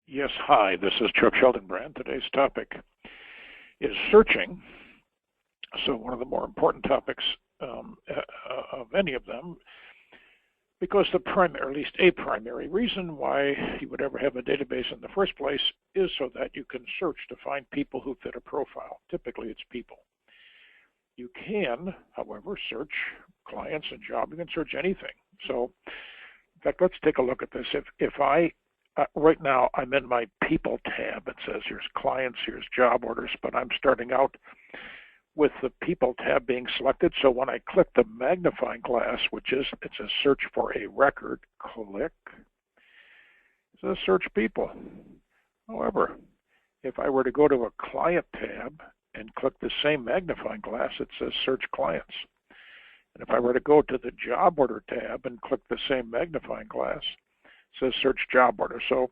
Yes, hi, this is Chuck Sheldon-Brand. Today's topic is searching. So one of the more important topics of any of them, because the primary, or at least a primary reason why you would ever have a database in the first place is so that you can search to find people who fit a profile. Typically, it's people. You can, however, search clients and job. You can search anything. So, in fact, let's take a look at this. If I right now, I'm in my People tab. It says here's clients, here's job orders, but I'm starting out with the People tab being selected. So when I click the magnifying glass, which is, it says search for a record, click, it says search people. However, if I were to go to a Client tab and click the same magnifying glass, it says search clients. And if I were to go to the Job Order tab and click the same magnifying glass, says search job order. So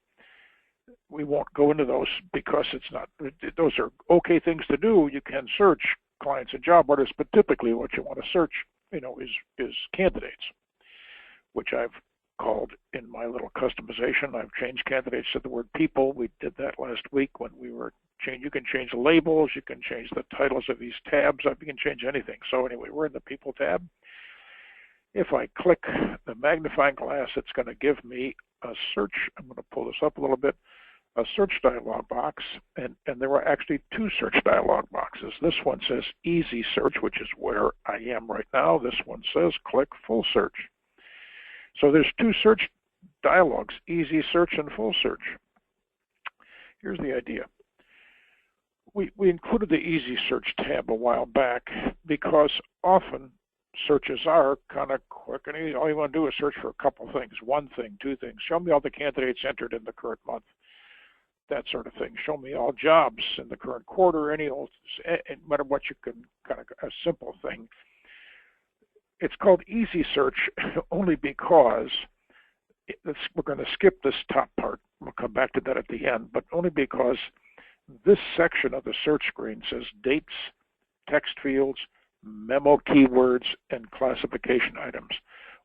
we won't go into those because it's not, those are okay things to do. You can search clients and job orders, but typically what you want to search, is candidates, which I've called in my little customization. I've changed candidates to the word people. We did that last week when we were changing. You can change the labels, you can change the titles of these tabs, you can change anything. So anyway, we're in the People tab. If I click the magnifying glass, it's going to give me a search. I'm going to pull this up a little bit, a search dialog box, and there are actually two search dialog boxes. This one says easy search, which is where I am right now. This one says click full search. So there's two search dialogs, easy search and full search. Here's the idea. We included the easy search tab a while back because often searches are kind of quick, and all you want to do is search for a couple things, one thing, two things. Show me all the candidates entered in the current month, that sort of thing. Show me all jobs in the current quarter, any old, no matter what you can, kind of a simple thing. It's called easy search only because we're going to skip this top part. We'll come back to that at the end, but only because this section of the search screen says dates, text fields, memo keywords, and classification items.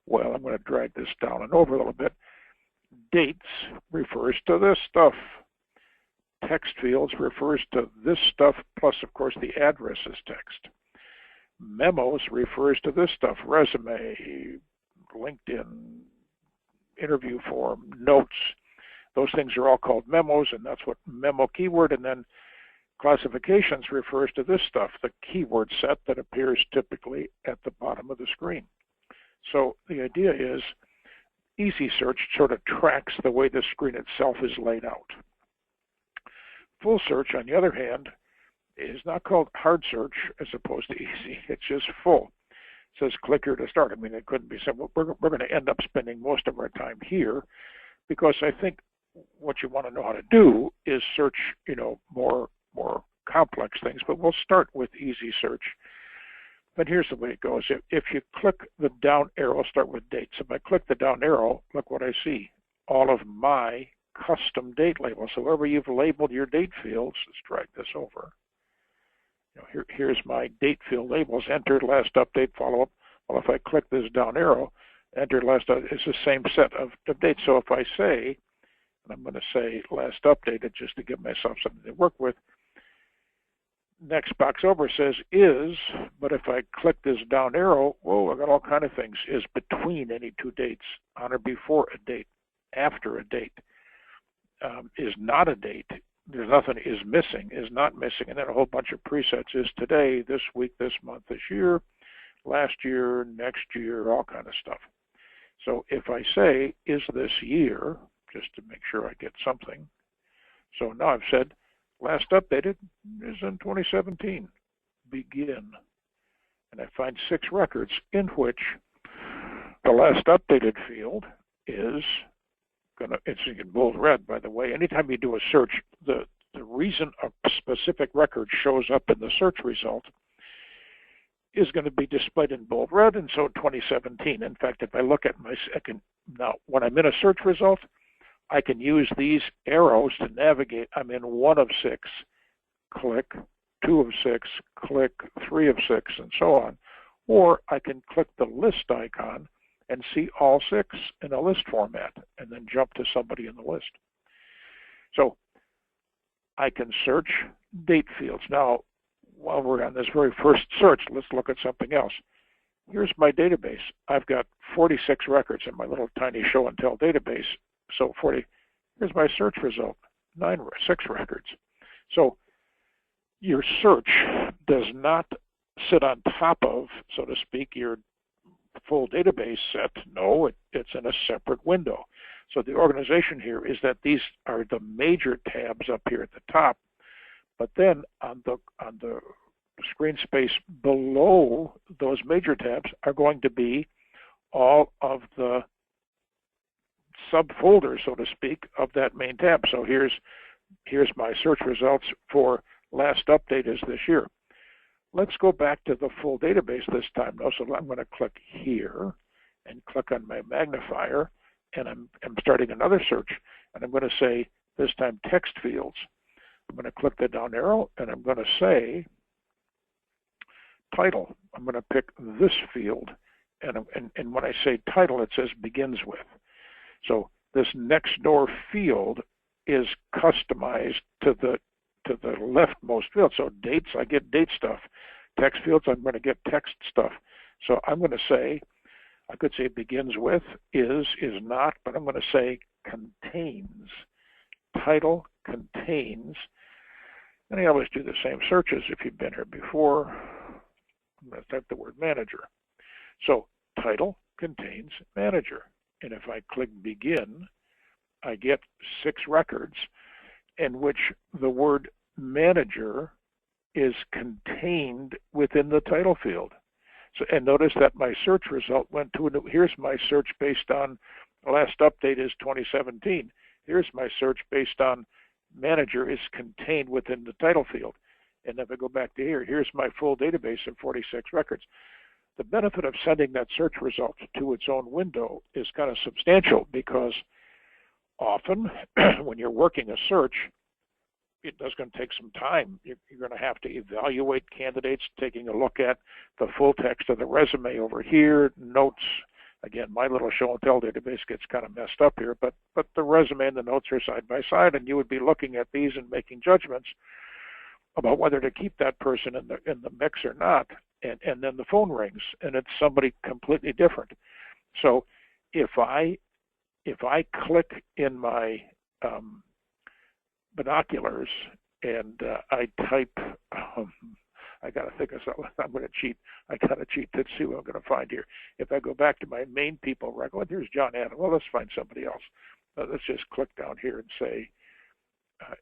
Well, I'm going to drag this down and over a little bit. Dates refers to this stuff. Text fields refers to this stuff, plus, of course, the address is text. Memos refers to this stuff, resume, LinkedIn, interview form, notes. Those things are all called memos, and that's what memo keyword, and then classifications refers to this stuff, the keyword set that appears typically at the bottom of the screen. So the idea is easy search sort of tracks the way the screen itself is laid out. Full search, on the other hand, is not called hard search as opposed to easy. It's just full. It says click here to start. I mean, it couldn't be simple. We're going to end up spending most of our time here because I think what you want to know how to do is search, more complex things, but we'll start with easy search. But here's the way it goes. If you click the down arrow, start with dates. If I click the down arrow, look what I see. All of my custom date labels. So wherever you've labeled your date fields, let's drag this over. Here's my date field labels, entered, last update, follow-up. Well, if I click this down arrow, entered, last update, it's the same set of dates. So if I say, and I'm going to say last updated just to give myself something to work with, next box over says is, but if I click this down arrow, whoa, I got all kind of things. Is between any two dates, on or before a date, after a date, is not a date. There's nothing is missing, is not missing, and then a whole bunch of presets is today, this week, this month, this year, last year, next year, all kind of stuff. So if I say, is this year, just to make sure I get something. So now I've said, last updated is in 2017, begin. And I find 6 records in which the last updated field is it's in bold red, by the way. Anytime you do a search, the reason a specific record shows up in the search result is going to be displayed in bold red, and so 2017. In fact, if I look at now when I'm in a search result, I can use these arrows to navigate. I'm in 1 of 6, click, 2 of 6, click, 3 of 6, and so on. Or I can click the list icon and see all 6 in a list format, and then jump to somebody in the list. So I can search date fields. Now, while we're on this very first search, let's look at something else. Here's my database. I've got 46 records in my little tiny show and tell database. So here's my search result, 6 records. So your search does not sit on top of, so to speak, your full database set. No, it's in a separate window. So the organization here is that these are the major tabs up here at the top, but then on the screen space below those major tabs are going to be all of the subfolders, so to speak, of that main tab. So here's my search results for last update is this year. Let's go back to the full database this time though. So I'm going to click here and click on my magnifier, and I'm starting another search, and I'm going to say this time text fields. I'm going to click the down arrow, and I'm going to say title. I'm going to pick this field, and when I say title, it says begins with. So this next door field is customized to the leftmost field. So dates, I get date stuff. Text fields, I'm going to get text stuff. So I'm going to say, I could say begins with, is not, but I'm going to say contains. Title contains. And I always do the same searches if you've been here before. I'm going to type the word manager. So title contains manager. And if I click begin, I get 6 records in which the word manager is contained within the title field. So, and notice that my search result went to a new, here's my search based on, the last update is 2017. Here's my search based on manager is contained within the title field. And if I go back to here, here's my full database of 46 records. The benefit of sending that search result to its own window is kind of substantial, because often when you're working a search, it's going to take some time. You're going to have to evaluate candidates, taking a look at the full text of the resume over here, notes. Again, my little show and tell database gets kind of messed up here, but the resume and the notes are side by side, and you would be looking at these and making judgments about whether to keep that person in the mix or not. And then the phone rings, and it's somebody completely different. So if I click in my binoculars and I type, I got to think of something. I'm going to cheat. I got to cheat to see what I'm going to find here. If I go back to my main people record, here's John Adam. Well, let's find somebody else. Let's just click down here and say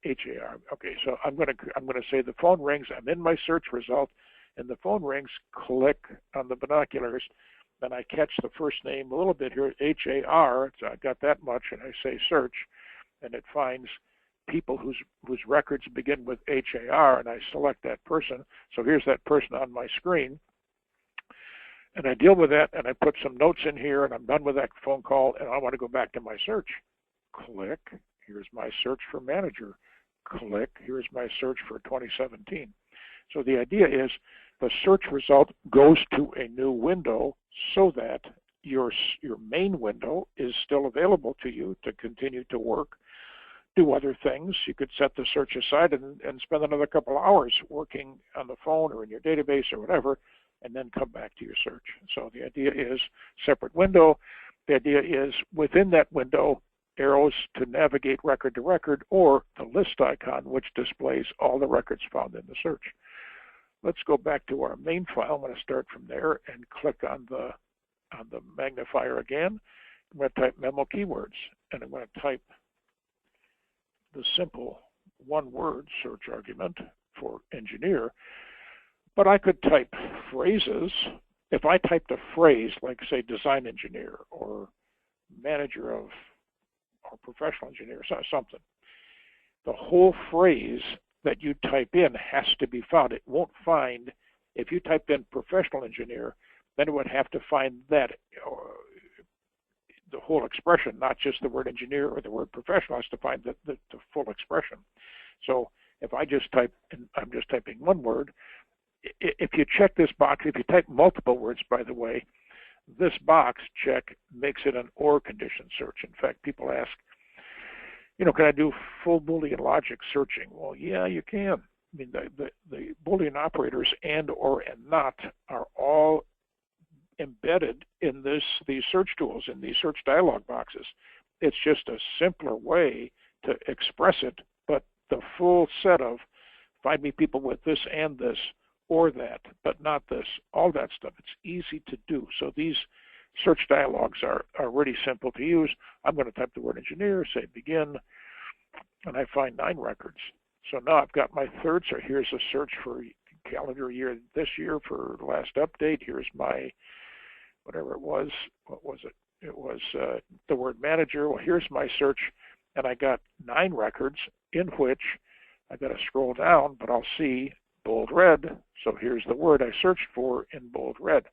HAR. Okay, so I'm going to say the phone rings. I'm in my search result, and the phone rings. Click on the binoculars, and I catch the first name a little bit here, HAR. So I got that much, and I say search, and it finds people whose records begin with HAR, and I select that person. So here's that person on my screen, and I deal with that, and I put some notes in here, and I'm done with that phone call, and I want to go back to my search. Click. Here's my search for manager. Click. Here's my search for 2017. So the idea is the search result goes to a new window so that your main window is still available to you to continue to work, do other things. You could set the search aside and spend another couple hours working on the phone or in your database or whatever, and then come back to your search. So the idea is separate window. The idea is within that window, arrows to navigate record to record, or the list icon, which displays all the records found in the search. Let's go back to our main file. I'm going to start from there and click on the magnifier again. I'm going to type memo keywords, and I'm going to type the simple one-word search argument for engineer. But I could type phrases. If I typed a phrase like, say, design engineer or manager of or professional engineer, something, the whole phrase that you type in has to be found. It won't find, if you typed in professional engineer, then it would have to find that, the whole expression, not just the word engineer or the word professional, has to find the full expression. So if I just type, and I'm just typing one word, if you check this box, if you type multiple words, by the way, this box check makes it an or condition search. In fact, people ask, Can I do full Boolean logic searching? Well, yeah, you can. I mean, the Boolean operators and, or, and not are all embedded in these search tools, in these search dialog boxes. It's just a simpler way to express it, but the full set of find me people with this and this, or that, but not this, all that stuff, it's easy to do. So these search dialogues are really simple to use. I'm going to type the word engineer, say begin, and I find 9 records. So now I've got my third search. Here's a search for calendar year this year for last update. Here's my, whatever it was, what was it? It was the word manager. Well, here's my search, and I got 9 records in which I've got to scroll down, but I'll see bold red. So here's the word I searched for in bold red.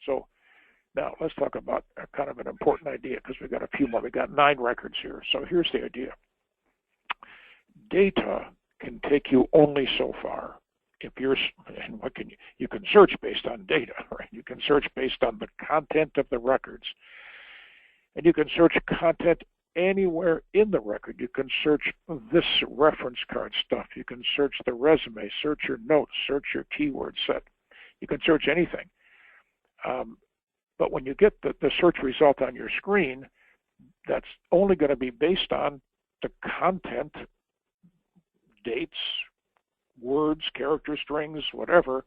So now let's talk about kind of an important idea, because we've got a few more. We've got 9 records here. So here's the idea. Data can take you only so far. If you're, and what can you can search based on data, right? You can search based on the content of the records. And you can search content anywhere in the record. You can search this reference card stuff. You can search the resume, search your notes, search your keyword set. You can search anything. But when you get the search result on your screen, that's only going to be based on the content, dates, words, character strings, whatever,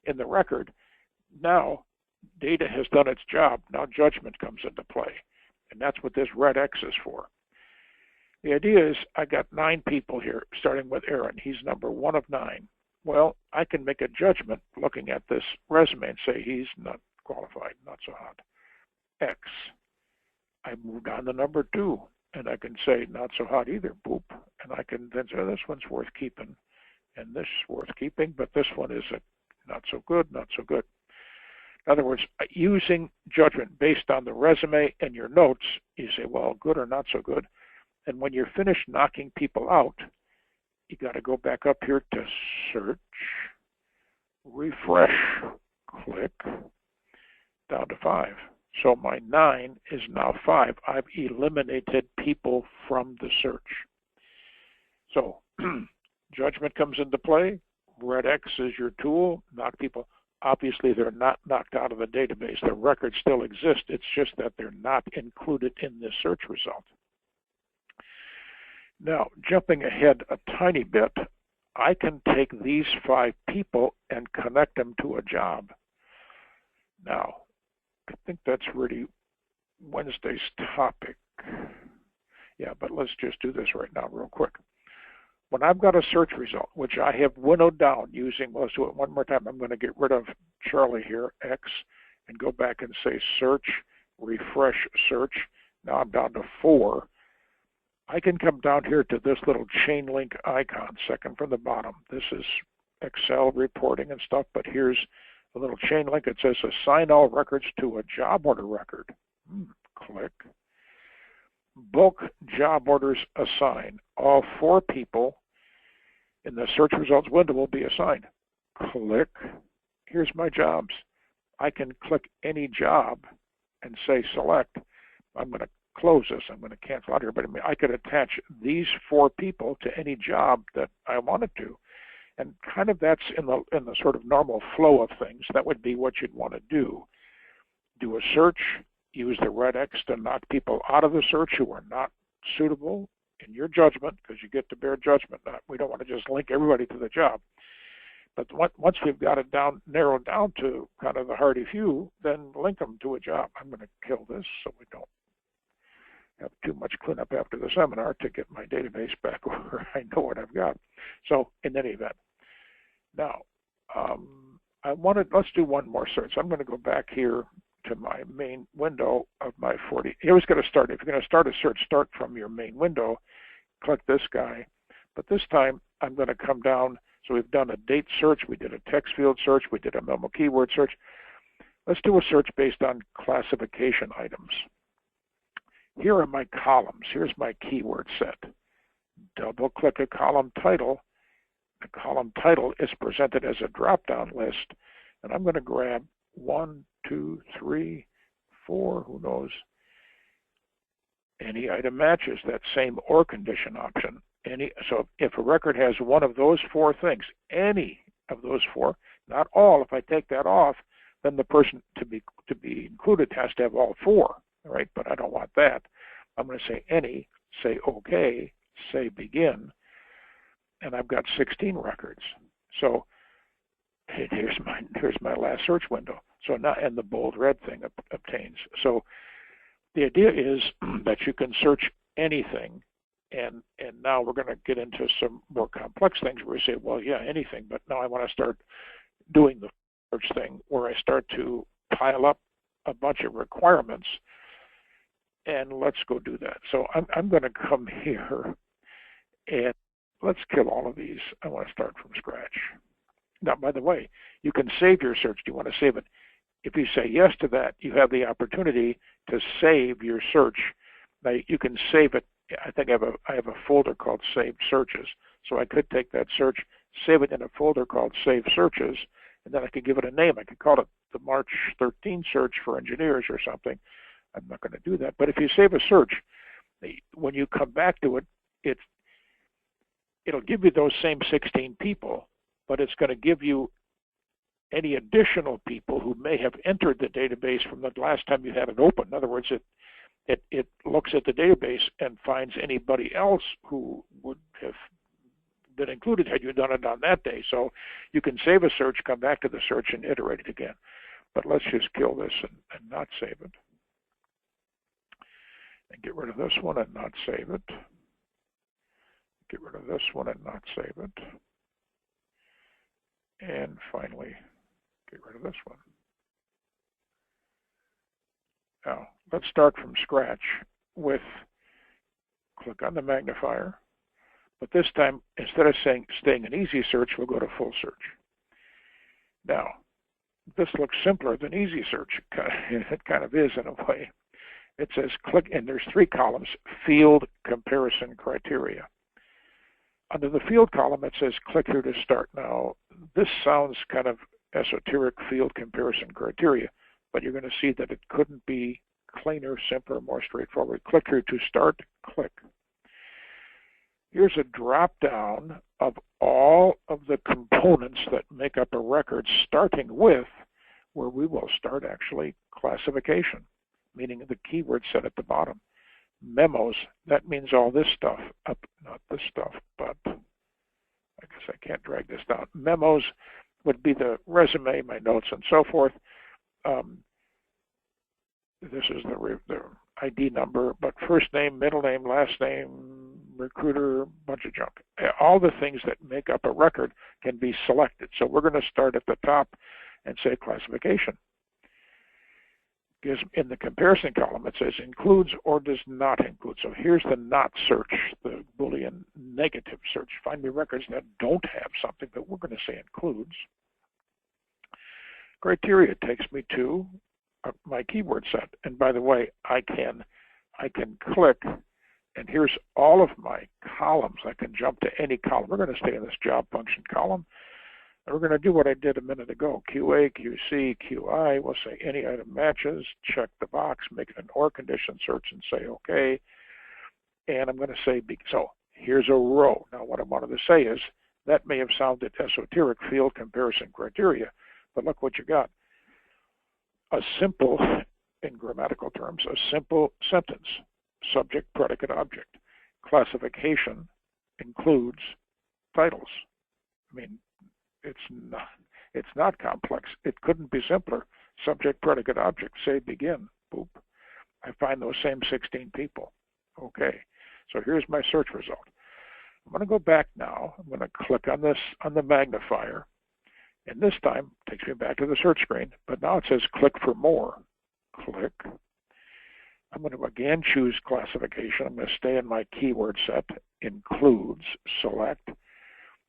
in the record. Now, data has done its job. Now judgment comes into play. And that's what this red X is for. The idea is I got 9 people here, starting with Aaron. He's number 1 of 9. Well, I can make a judgment looking at this resume and say he's not qualified, not so hot. X. I moved on to number 2, and I can say not so hot either, boop. And I can then say this one's worth keeping, and this is worth keeping, but this one is not so good, not so good. In other words, using judgment based on the resume and your notes, you say, well, good or not so good. And when you're finished knocking people out, you got to go back up here to search, refresh, click, down to 5. So my 9 is now 5. I've eliminated people from the search. So judgment comes into play. Red X is your tool. Knock people. Obviously, they're not knocked out of the database. The records still exist. It's just that they're not included in this search result. Now, jumping ahead a tiny bit, I can take these 5 people and connect them to a job. Now, I think that's really Wednesday's topic. Yeah, but let's just do this right now real quick. When I've got a search result, which I have winnowed down using, let's do it one more time. I'm going to get rid of Charlie here, X, and go back and say search, refresh, search. Now I'm down to 4. I can come down here to this little chain link icon, second from the bottom. This is Excel reporting and stuff, but here's a little chain link. It says assign all records to a job order record. Click. Bulk job orders assign. All 4 people in the search results window will be assigned. Click. Here's my jobs. I can click any job and say select. I'm going to close this. I'm going to cancel out here, but I could attach these 4 people to any job that I wanted to. And kind of that's in the sort of normal flow of things. That would be what you'd want to do. Do a search. Use the red X to knock people out of the search who are not suitable in your judgment, because you get to bear judgment. We don't want to just link everybody to the job. But once we've got it narrowed down to kind of the hardy few, then link them to a job. I'm going to kill this so we don't have too much cleanup after the seminar to get my database back where I know what I've got. So in any event, now let's do one more search. I'm going to go back here to my main window of my 40. Here's going to start. If you're going to start a search, start from your main window. Click this guy. But this time, I'm going to come down. So we've done a date search. We did a text field search. We did a memo keyword search. Let's do a search based on classification items. Here are my columns. Here's my keyword set. Double-click a column title. The column title is presented as a drop-down list. And I'm going to grab 1, 2, 3, 4, who knows, Any item matches, that same or condition option. So if a record has one of those four things, any of those four, not all, if I take that off, then the person to be included has to have all four, right? But I don't want that. I'm going to say any, say OK, say begin, and I've got 16 records. So here's my last search window. So now, and the bold red thing obtains. So the idea is that you can search anything, and now we're going to get into some more complex things where we say, well, yeah, anything, but now I want to start doing the search thing where I start to pile up a bunch of requirements, and let's go do that. So I'm going to come here, and let's kill all of these. I want to start from scratch. Now, by the way, you can save your search. Do you want to save it? If you say yes to that, you have the opportunity to save your search. Now, you can save it. I think I have a folder called Saved Searches. So I could take that search, save it in a folder called Saved Searches, and then I could give it a name. I could call it the March 13 search for engineers or something. I'm not going to do that. But if you save a search, when you come back to it, it'll give you those same 16 people, but it's going to give you any additional people who may have entered the database from the last time you had it open. In other words, it looks at the database and finds anybody else who would have been included had you done it on that day. So you can save a search, come back to the search, and iterate it again. But let's just kill this and not save it. And get rid of this one and not save it. Get rid of this one and not save it. And finally, get rid of this one. Now, let's start from scratch with, click on the magnifier, but this time, instead of staying in easy search, we'll go to full search. Now, this looks simpler than easy search. It kind of is in a way. It says click, and there's 3 columns, field comparison criteria. Under the field column, it says click here to start. Now, this sounds kind of esoteric, field comparison criteria, but you're going to see that it couldn't be cleaner, simpler, more straightforward. Click here to start, click. Here's a drop down of all of the components that make up a record, starting with where we will start actually classification, meaning the keyword set at the bottom. Memos, that means all this stuff, not this stuff, but I guess I can't drag this down. Memos would be the resume, my notes, and so forth. This is the ID number, but first name, middle name, last name, recruiter, bunch of junk. All the things that make up a record can be selected. So we're going to start at the top and say classification. Because in the comparison column, it says includes or does not include. So here's the not search, the Boolean negative search. Find me records that don't have something, but we're going to say includes. Criteria takes me to my keyword set. And by the way, I can click, and here's all of my columns. I can jump to any column. We're going to stay in this job function column. And we're going to do what I did a minute ago. QA, QC, QI. We'll say any item matches. Check the box. Make it an OR condition search and say OK. And I'm going to say, so here's a row. Now what I wanted to say is, that may have sounded esoteric, field comparison criteria, but look what you got. A simple, in grammatical terms, a simple sentence. Subject, predicate, object. Classification includes titles. I mean, it's not complex. It couldn't be simpler. Subject, predicate, object. Say begin. Boop. I find those same 16 people. Okay. So here's my search result. I'm going to go back now. I'm going to click on this on the magnifier. And this time it takes me back to the search screen. But now it says click for more. Click. I'm going to again choose classification. I'm going to stay in my keyword set. Includes. Select.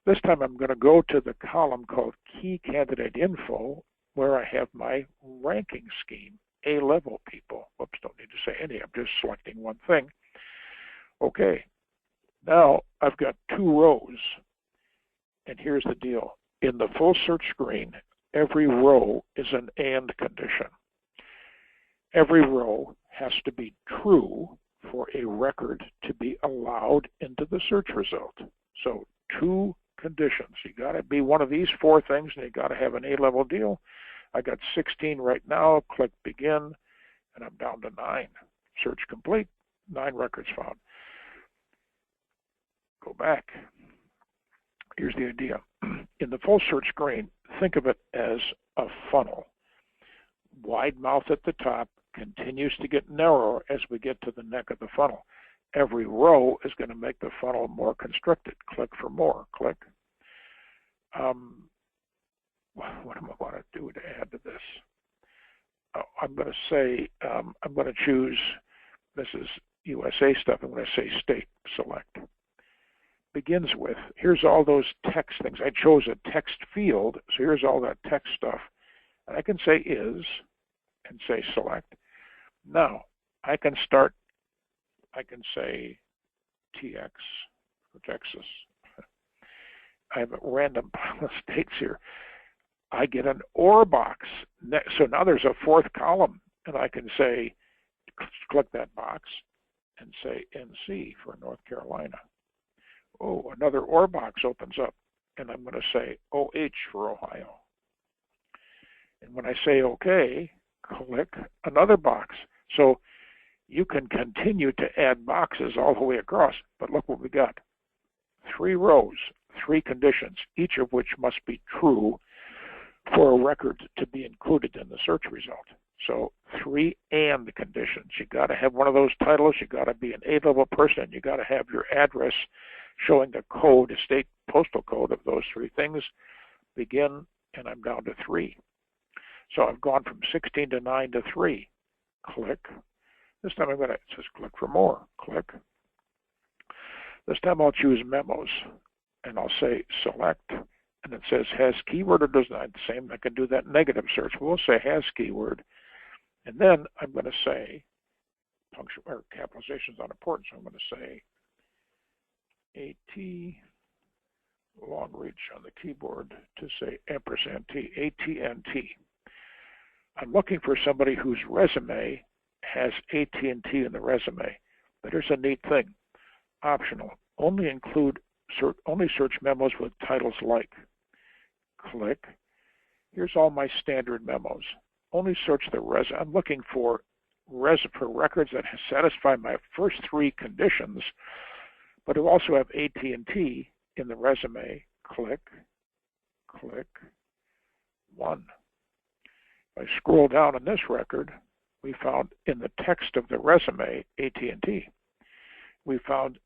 This time I'm going to go to the column called Key Candidate Info, where I have my ranking scheme, A-level people. Whoops, don't need to say any. I'm just selecting one thing. Okay. Now I've got 2 rows. And here's the deal. In the full search screen, every row is an AND condition. Every row has to be true for a record to be allowed into the search result. So 2 conditions. You got to be one of these 4 things, and you got to have an A-level deal. I got 16 right now. Click begin, and I'm down to 9. Search complete. 9 records found. Go back. Here's the idea. In the full search screen, think of it as a funnel. Wide mouth at the top continues to get narrower as we get to the neck of the funnel. Every row is going to make the funnel more constricted. Click for more. Click. What am I going to do to add to this? I'm going to say, I'm going to choose, this is USA stuff, I'm going to say state, select. Begins with, here's all those text things. I chose a text field, so here's all that text stuff. And I can say is, and say select. Now, I can start, I can say TX for Texas. I have a random pile of states here. I get an OR box. So now there's a 4th column, and I can say, click that box and say NC for North Carolina. Oh, another OR box opens up, and I'm going to say OH for Ohio. And when I say OK, click another box. So you can continue to add boxes all the way across, but look what we got. 3 rows, 3 conditions, each of which must be true for a record to be included in the search result. So 3 and conditions. You got to have one of those titles. You got to be an A-level person. You got to have your address showing the code, the state postal code of those 3 things. Begin, and I'm down to 3. So I've gone from 16 to 9 to 3. Click. This time I'm going to just click for more. Click. This time I'll choose memos, and I'll say select. And it says has keyword or does not. The same, I can do that negative search. We'll say has keyword. And then I'm going to say, punctuation or capitalization is not important, so I'm going to say AT, long reach on the keyboard to say ampersand T, AT&T. I'm looking for somebody whose resume has AT&T in the resume. But here's a neat thing. Optional. Only search memos with titles like. Click. Here's all my standard memos. Only search the I'm looking for records that satisfy my first 3 conditions, but who also have AT&T in the resume. Click. Click. 1. If I scroll down in this record, we found in the text of the resume AT&T. We found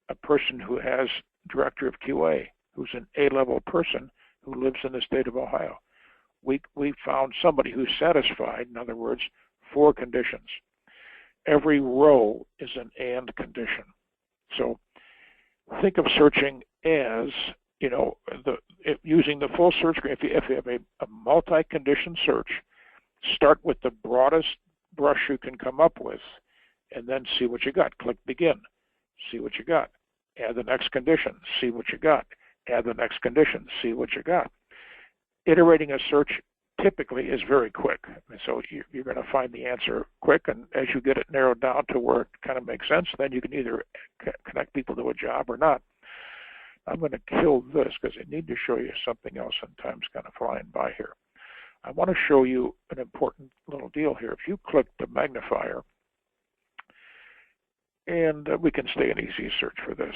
a person who has director of QA, who's an A-level person who lives in the state of Ohio. We found somebody who's satisfied, in other words, 4 conditions. Every row is an and condition. So think of searching as, using the full search screen. If you have a multi-condition search, start with the broadest brush you can come up with, and then see what you got. Click begin. See what you got. Add the next condition. See what you got. Add the next condition. See what you got. Iterating a search typically is very quick. And so you're going to find the answer quick, and as you get it narrowed down to where it kind of makes sense, then you can either connect people to a job or not. I'm going to kill this because I need to show you something else, and time's kind of flying by here. I want to show you an important little deal here. If you click the magnifier, and we can stay in easy search for this.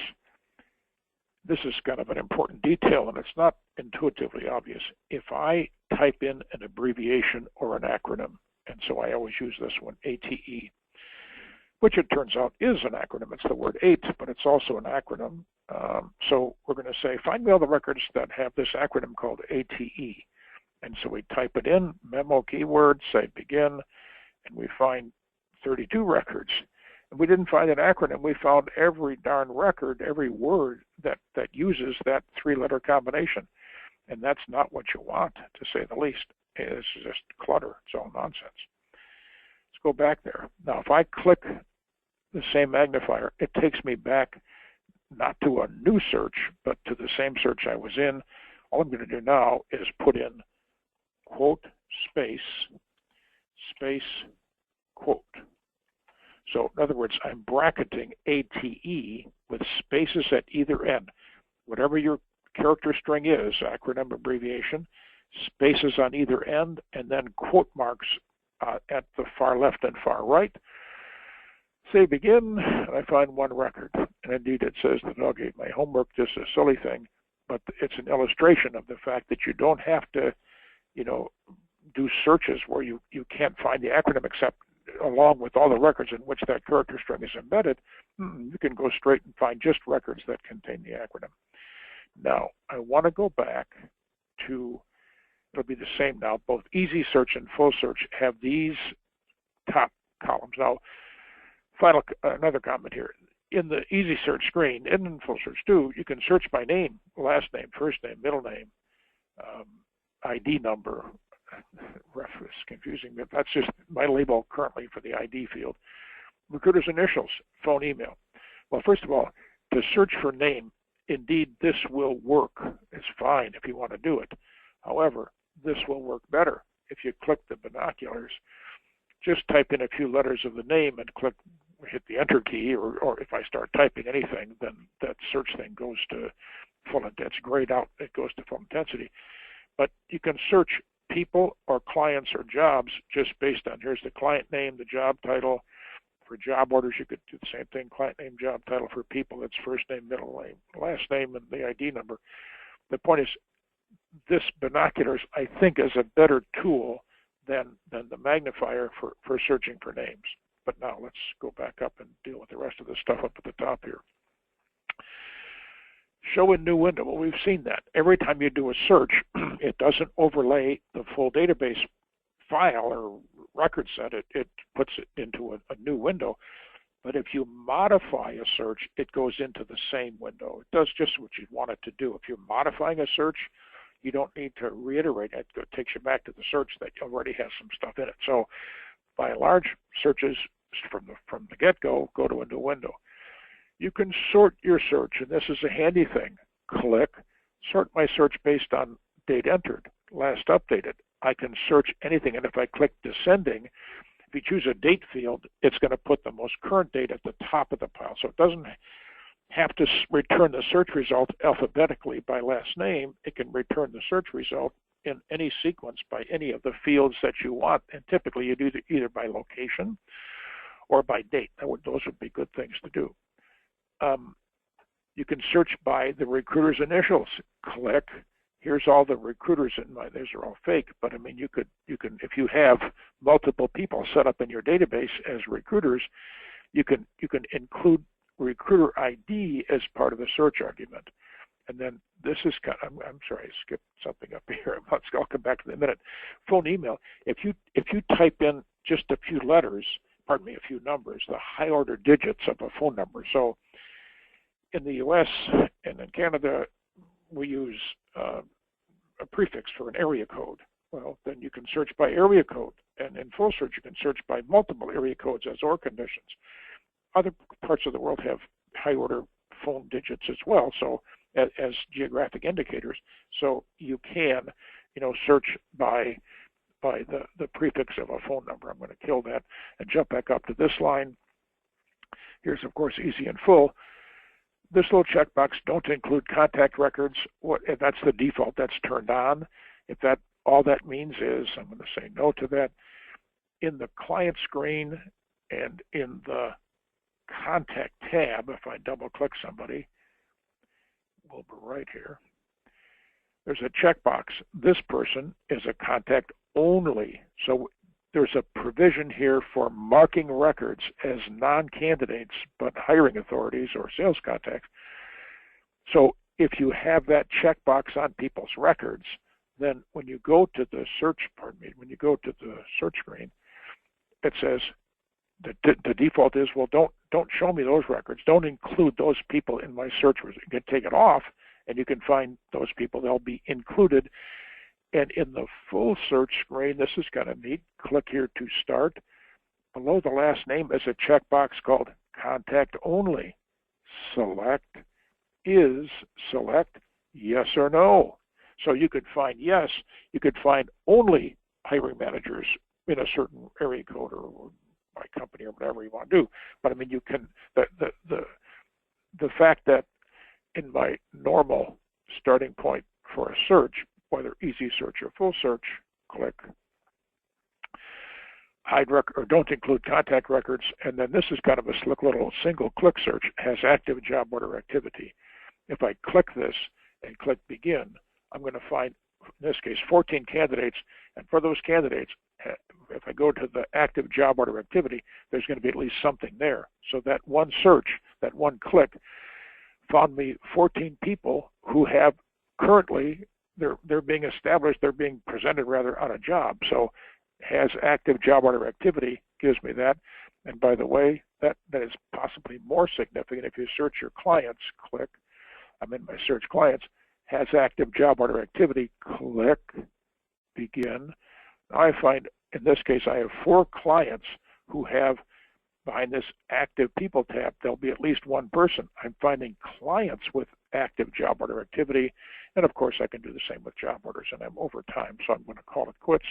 This is kind of an important detail, and it's not intuitively obvious. If I type in an abbreviation or an acronym, and so I always use this one, ATE, which it turns out is an acronym. It's the word 8, but it's also an acronym. So we're going to say, find me all the records that have this acronym called ATE. And so we type it in, memo keyword, say begin, and we find 32 records. And we didn't find an acronym. We found every darn record, every word that uses that 3-letter combination. And that's not what you want, to say the least. It's just clutter. It's all nonsense. Let's go back there. Now, if I click the same magnifier, it takes me back not to a new search, but to the same search I was in. All I'm going to do now is put in quote, space, quote. So in other words, I'm bracketing ATE with spaces at either end. Whatever your character string is, acronym abbreviation, spaces on either end, and then quote marks at the far left and far right. Say begin, and I find one record. And indeed it says the dog ate my homework, just a silly thing, but it's an illustration of the fact that you don't have to, do searches where you can't find the acronym except along with all the records in which that character string is embedded. You can go straight and find just records that contain the acronym. Now, I want to go back to, it'll be the same now, both easy search and full search have these top columns. Now, another comment here. In the easy search screen, and in full search too, you can search by name, last name, first name, middle name, ID number. Ref is confusing, but that's just my label currently for the ID field. Recruiter's initials, phone, email. Well, first of all, to search for name, indeed, this will work. It's fine if you want to do it. However, this will work better if you click the binoculars. Just type in a few letters of the name and hit the enter key, or if I start typing anything, then that search thing goes to full intensity. It's grayed out, it goes to full intensity. But you can search people or clients or jobs just based on, here's the client name, the job title. For job orders, you could do the same thing, client name, job title. For people, it's first name, middle name, last name, and the ID number. The point is, this binoculars, I think, is a better tool than the magnifier for searching for names. But now let's go back up and deal with the rest of the stuff up at the top here. Show in new window. Well, we've seen that. Every time you do a search, it doesn't overlay the full database file or record set. It puts it into a new window. But if you modify a search, it goes into the same window. It does just what you'd want it to do. If you're modifying a search, you don't need to reiterate it. It takes you back to the search that already has some stuff in it. So by and large, searches from the get-go go to a new window. You can sort your search, and this is a handy thing. Click, sort my search based on date entered, last updated. I can search anything, and if I click descending, if you choose a date field, it's going to put the most current date at the top of the pile. So it doesn't have to return the search result alphabetically by last name. It can return the search result in any sequence by any of the fields that you want, and typically you do either by location or by date. Those would be good things to do. You can search by the recruiter's initials. Click. Here's all the recruiters in my. These are all fake, but I mean, you can if you have multiple people set up in your database as recruiters, you can include recruiter ID as part of the search argument. And then this is kind of, I'm sorry, I skipped something up here. I'll come back to that in a minute. Phone, email. If you type in just a few letters, pardon me, a few numbers, the high order digits of a phone number. So in the U.S. and in Canada, we use a prefix for an area code. Well, then you can search by area code. And in full search, you can search by multiple area codes as OR conditions. Other parts of the world have high order phone digits as well, so as geographic indicators. So you can, search by the prefix of a phone number. I'm going to kill that and jump back up to this line. Here's, of course, easy and full. This little checkbox, don't include contact records. If that's the default, that's turned on. If that all that means is, I'm going to say no to that. In the client screen and in the contact tab, if I double click somebody, we'll be right here. There's a checkbox. This person is a contact only. So there's a provision here for marking records as non-candidates, but hiring authorities or sales contacts. So if you have that checkbox on people's records, then when you go to the search, when you go to the search screen, it says the default is, well, don't show me those records. Don't include those people in my search results. You can take it off, and you can find those people. They'll be included. And in the full search screen, this is kind of neat. Click here to start. Below the last name is a checkbox called Contact Only. Select yes or no. So you could find yes. You could find only hiring managers in a certain area code or by company or whatever you want to do. But I mean, you can the fact that in my normal starting point for a search, whether easy search or full search, click hide record or don't include contact records, and then this is kind of a slick little single click search, has active job order activity. If I click this and click begin, I'm going to find, in this case, 14 candidates, and for those candidates, if I go to the active job order activity, there's going to be at least something there. So that one search, that one click, found me 14 people who have currently, they're being established, they're being presented rather on a job. So has active job order activity, gives me that. And by the way, that is possibly more significant if you search your clients, click, I'm in my search clients, has active job order activity, click, begin. Now I find, in this case, I have 4 clients who have, behind this active people tab, there'll be at least one person. I'm finding clients with active job order activity, and of course I can do the same with job orders, and I'm over time, so I'm going to call it quits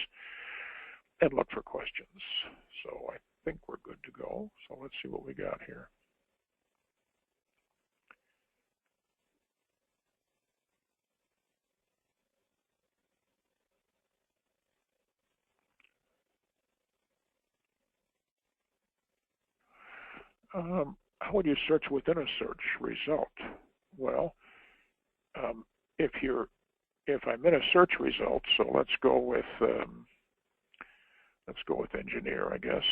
and look for questions. So I think we're good to go. So let's see what we got here. How would you search within a search result? Well, if I'm in a search result, so let's go with engineer, I guess.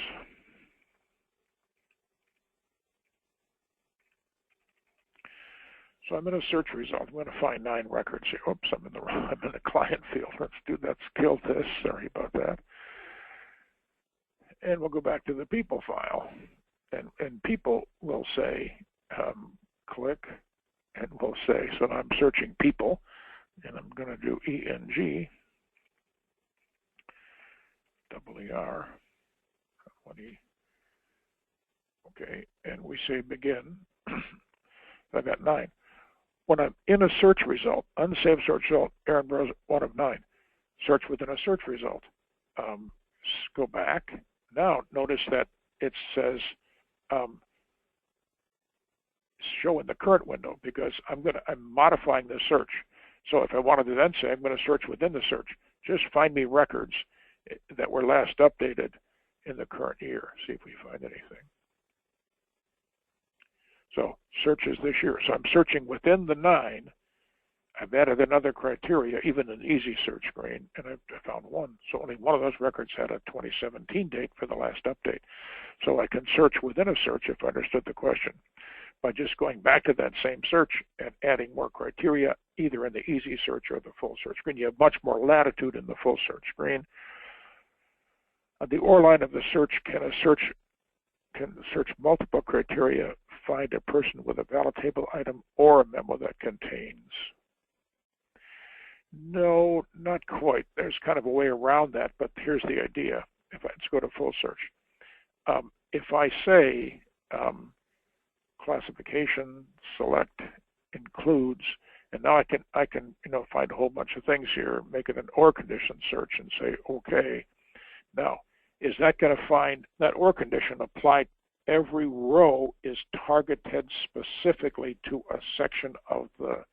So I'm in a search result. I'm going to find 9 records here. Oops, I'm in the client field. Let's kill this. Sorry about that. And we'll go back to the people file. And people will say, click, and we'll say, so I'm searching people, and I'm going to do ENG, ER, okay, and we say begin. I've got 9. When I'm in a search result, unsaved search result, Aaron Burroughs, 1 of 9. Search within a search result. Go back. Now, notice that it says show in the current window because I'm modifying the search. So if I wanted to then say I'm going to search within the search, just find me records that were last updated in the current year. See if we find anything. So searches this year. So I'm searching within the 9. I've added another criteria, even an easy search screen, and I found 1. So only one of those records had a 2017 date for the last update. So I can search within a search if I understood the question by just going back to that same search and adding more criteria, either in the easy search or the full search screen. You have much more latitude in the full search screen. The or line of the search can search multiple criteria, find a person with a valid table item or a memo that contains. No, not quite. There's kind of a way around that, but here's the idea. Let's go to full search. If I say classification, select, includes, and now I can find a whole bunch of things here, make it an or condition search and say okay. Now, is that going to find that or condition applied? Every row is targeted specifically to a section of the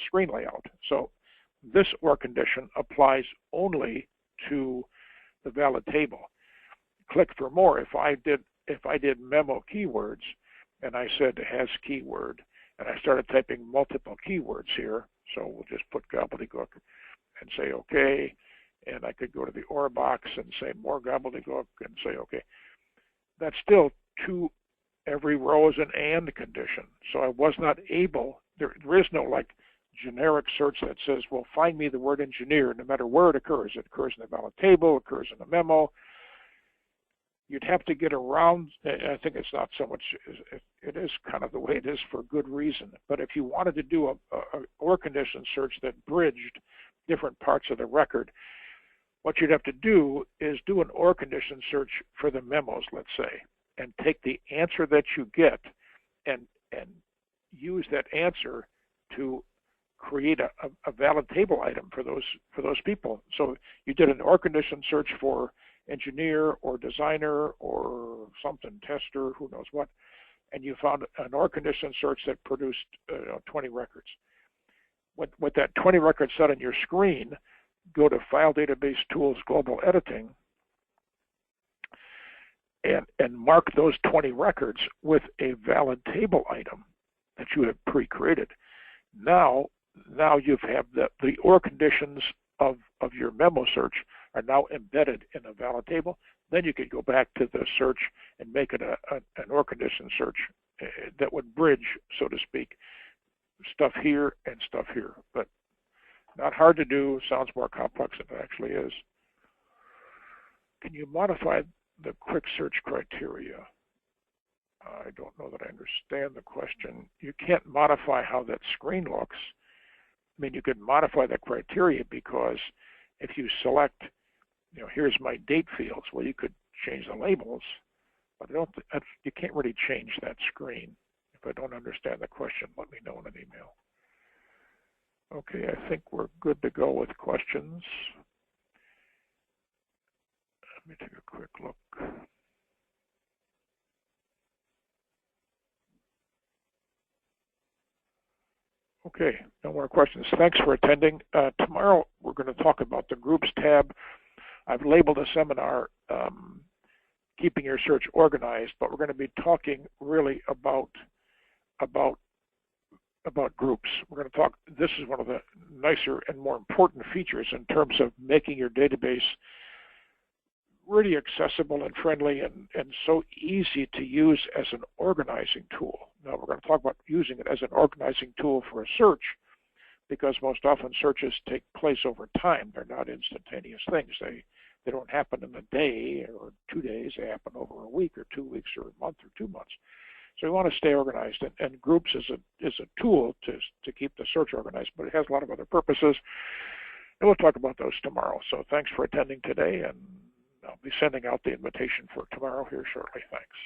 screen layout. So this or condition applies only to the valid table. Click for more. If I did memo keywords and I said has keyword and I started typing multiple keywords here, so we'll just put gobbledygook and say okay, and I could go to the or box and say more gobbledygook and say okay. That's still every row is an and condition. So I was not able, there is no like generic search that says, well, find me the word engineer no matter where it occurs. It occurs in the valid table, occurs in a memo. You'd have to get around, I think it's not so much, it is kind of the way it is for good reason. But if you wanted to do a or condition search that bridged different parts of the record, what you'd have to do is do an or condition search for the memos, let's say, and take the answer that you get and use that answer to create a valid table item for those people. So you did an or condition search for engineer or designer or something, tester, who knows what, and you found an or-condition search that produced 20 records. With that 20 record set on your screen, go to File Database Tools Global Editing and mark those 20 records with a valid table item that you have pre-created. Now you have the or conditions of your memo search are now embedded in a valid table. Then you could go back to the search and make it an or condition search that would bridge, so to speak, stuff here and stuff here. But not hard to do, sounds more complex than it actually is. Can you modify the quick search criteria? I don't know that I understand the question. You can't modify how that screen looks. I mean, you could modify the criteria because if you select, here's my date fields, well, you could change the labels, but you can't really change that screen. If I don't understand the question, let me know in an email. Okay, I think we're good to go with questions. Let me take a quick look. Okay, no more questions. Thanks for attending. Tomorrow we're going to talk about the Groups tab. I've labeled the seminar Keeping Your Search Organized, but we're going to be talking really about groups. We're going to talk, this is one of the nicer and more important features in terms of making your database really accessible and friendly and so easy to use as an organizing tool. Now we're going to talk about using it as an organizing tool for a search, because most often searches take place over time. They're not instantaneous things. They don't happen in a day or 2 days. They happen over a week or 2 weeks or a month or 2 months. So we want to stay organized, and groups is a tool to keep the search organized, but it has a lot of other purposes, and we'll talk about those tomorrow. So thanks for attending today, and I'll be sending out the invitation for tomorrow here shortly. Thanks.